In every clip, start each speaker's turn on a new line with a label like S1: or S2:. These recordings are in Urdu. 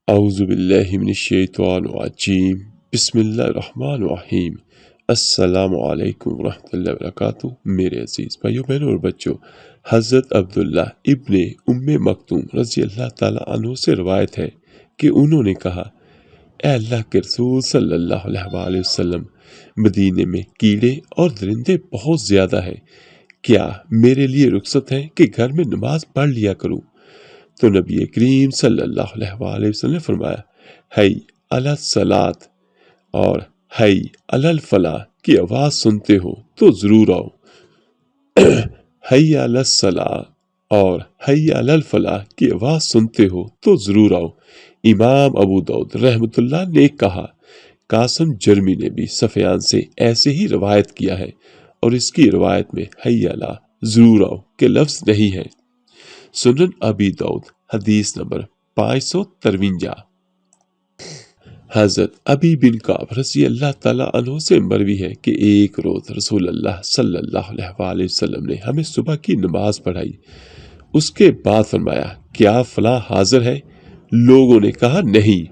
S1: اعوذ باللہ من الشیطان الرجیم بسم اللہ الرحمن الرحیم السلام علیکم ورحمۃ اللہ وبرکاتہ۔ میرے عزیز بھائیوں بہنوں اور بچوں، حضرت عبداللہ ابن ام مکتوم رضی اللہ تعالیٰ عنہ سے روایت ہے کہ انہوں نے کہا، اے اللہ کے رسول صلی اللہ علیہ وآلہ وسلم، مدینے میں کیڑے اور درندے بہت زیادہ ہیں، کیا میرے لیے رخصت ہے کہ گھر میں نماز پڑھ لیا کروں؟ تو نبی کریم صلی اللہ علیہ وآلہ وسلم نے فرمایا، حی علی الصلاۃ اور حی علی الفلاح کی آواز سنتے ہو تو ضرور آؤ۔ حی علی الصلاۃ اور حی علی الفلاح کی آواز سنتے ہو تو ضرور آؤ۔ امام ابو داؤد رحمۃ اللہ نے کہا، قاسم جرمی نے بھی سفیان سے ایسے ہی روایت کیا ہے، اور اس کی روایت میں حی علی ضرور آؤ کے لفظ نہیں ہے۔ سنن ابی داؤد حدیث نمبر 553۔ حضرت ابی بن کعب رضی اللہ تعالیٰ عنہ سے مروی ہے کہ ایک روز رسول اللہ صلی اللہ علیہ وآلہ وسلم نے ہمیں صبح کی نماز پڑھائی۔ اس کے بعد فرمایا، کیا فلاں حاضر ہے؟ لوگوں نے کہا نہیں۔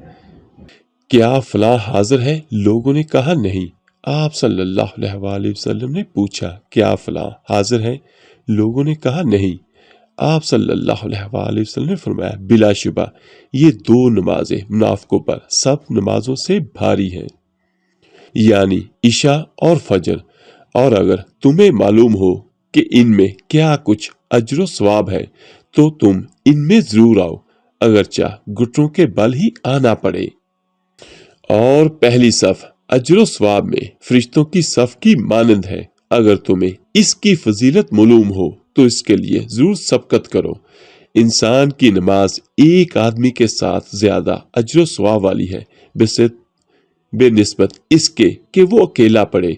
S1: کیا فلاں حاضر ہے؟ لوگوں نے کہا نہیں۔ آپ صلی اللہ علیہ وآلہ وسلم نے پوچھا، کیا فلاں حاضر ہے؟ لوگوں نے کہا نہیں۔ آپ صلی اللہ علیہ وآلہ وسلم نے فرمایا، بلا شبہ یہ دو نمازیں منافقوں پر سب نمازوں سے بھاری ہیں، یعنی عشاء اور فجر، اور اگر تمہیں معلوم ہو کہ ان میں کیا کچھ اجر و ثواب ہے تو تم ان میں ضرور آؤ، اگرچہ گھٹنوں کے بل ہی آنا پڑے۔ اور پہلی صف اجر و ثواب میں فرشتوں کی صف کی مانند ہے۔ اگر تمہیں اس کی فضیلت معلوم ہو تو اس کے لیے ضرور سبقت کرو۔ انسان کی نماز ایک آدمی کے ساتھ زیادہ اجر و ثواب والی ہے بے نسبت اس کے کہ وہ اکیلا پڑھے،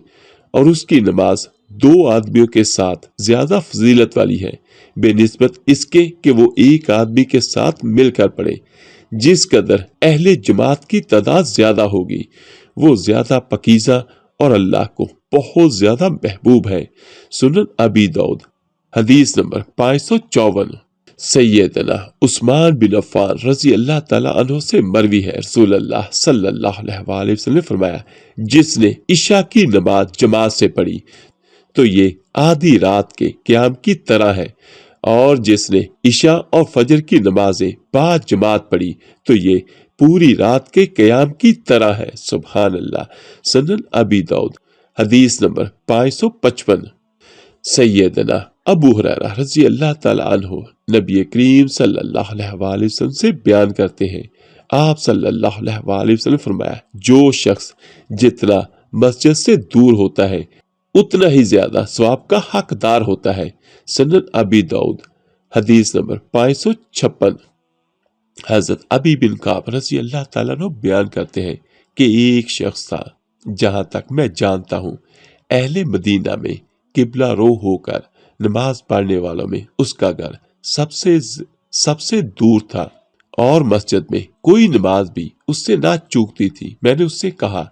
S1: اور اس کی نماز دو آدمیوں کے ساتھ زیادہ فضیلت والی ہے بے نسبت اس کے کہ وہ ایک آدمی کے ساتھ مل کر پڑھے۔ جس قدر اہل جماعت کی تعداد زیادہ ہوگی وہ زیادہ پاکیزہ اور اللہ کو بہت زیادہ محبوب ہے۔ سنن ابی داؤد حدیث نمبر 554۔ سیدنا عثمان بن عفان رضی اللہ تعالیٰ عنہ سے مروی ہے، رسول اللہ صلی اللہ علیہ وآلہ وسلم نے فرمایا، جس نے عشاء کی نماز جماعت سے پڑھی تو یہ آدھی رات کے قیام کی طرح ہے، اور جس نے عشاء اور فجر کی نمازیں بعد جماعت پڑھی تو یہ پوری رات کے قیام کی طرح ہے۔ سبحان اللہ۔ سنن ابی داؤد حدیث نمبر 555۔ سیدنا ابو ہریرہ رضی اللہ تعالیٰ عنہ نبی کریم صلی اللہ علیہ وآلہ وسلم سے بیان کرتے ہیں، آپ صلی اللہ علیہ وآلہ وسلم فرمایا، جو شخص جتنا مسجد سے دور ہوتا ہے اتنا ہی زیادہ ثواب کا حقدار ہوتا ہے۔ سنن ابی داؤد حدیث نمبر 556۔ حضرت ابی بن کعب رضی اللہ تعالیٰ عنہ بیان کرتے ہیں کہ ایک شخص تھا، جہاں تک میں جانتا ہوں اہل مدینہ میں قبلہ رو ہو کر نماز پڑھنے والوں میں اس کا گھر سب سے دور تھا، اور مسجد میں کوئی نماز بھی اس سے نہ چوکتی تھی۔ میں نے اس سے کہا،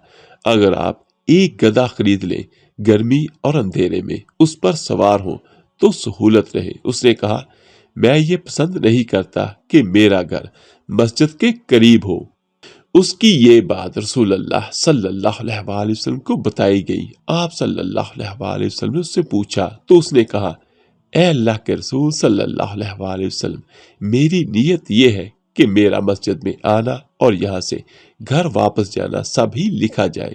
S1: اگر آپ ایک گدھا خرید لیں، گرمی اور اندھیرے میں اس پر سوار ہوں تو سہولت رہے۔ اس نے کہا، میں یہ پسند نہیں کرتا کہ میرا گھر مسجد کے قریب ہو۔ اس کی یہ بات رسول اللہ صلی اللہ علیہ وآلہ وسلم کو بتائی گئی۔ آپ صلی اللہ علیہ وآلہ وسلم نے اس سے پوچھا تو اس نے کہا، اے اللہ کے رسول صلی اللہ علیہ وآلہ وسلم، میری نیت یہ ہے کہ میرا مسجد میں آنا اور یہاں سے گھر واپس جانا سب ہی لکھا جائے۔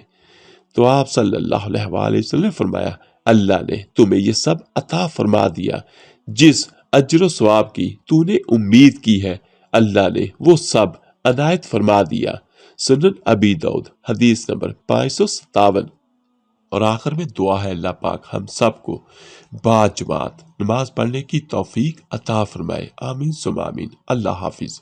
S1: تو آپ صلی اللہ علیہ وآلہ وسلم نے فرمایا، اللہ نے تمہیں یہ سب عطا فرما دیا، جس اجر و ثواب کی تو نے امید کی ہے، اللہ نے وہ سب عنایت فرما دیا۔ سنن ابی داؤد حدیث نمبر 557۔ اور آخر میں دعا ہے، اللہ پاک ہم سب کو با جماعت نماز پڑھنے کی توفیق عطا فرمائے، آمین ثم آمین۔ اللہ حافظ۔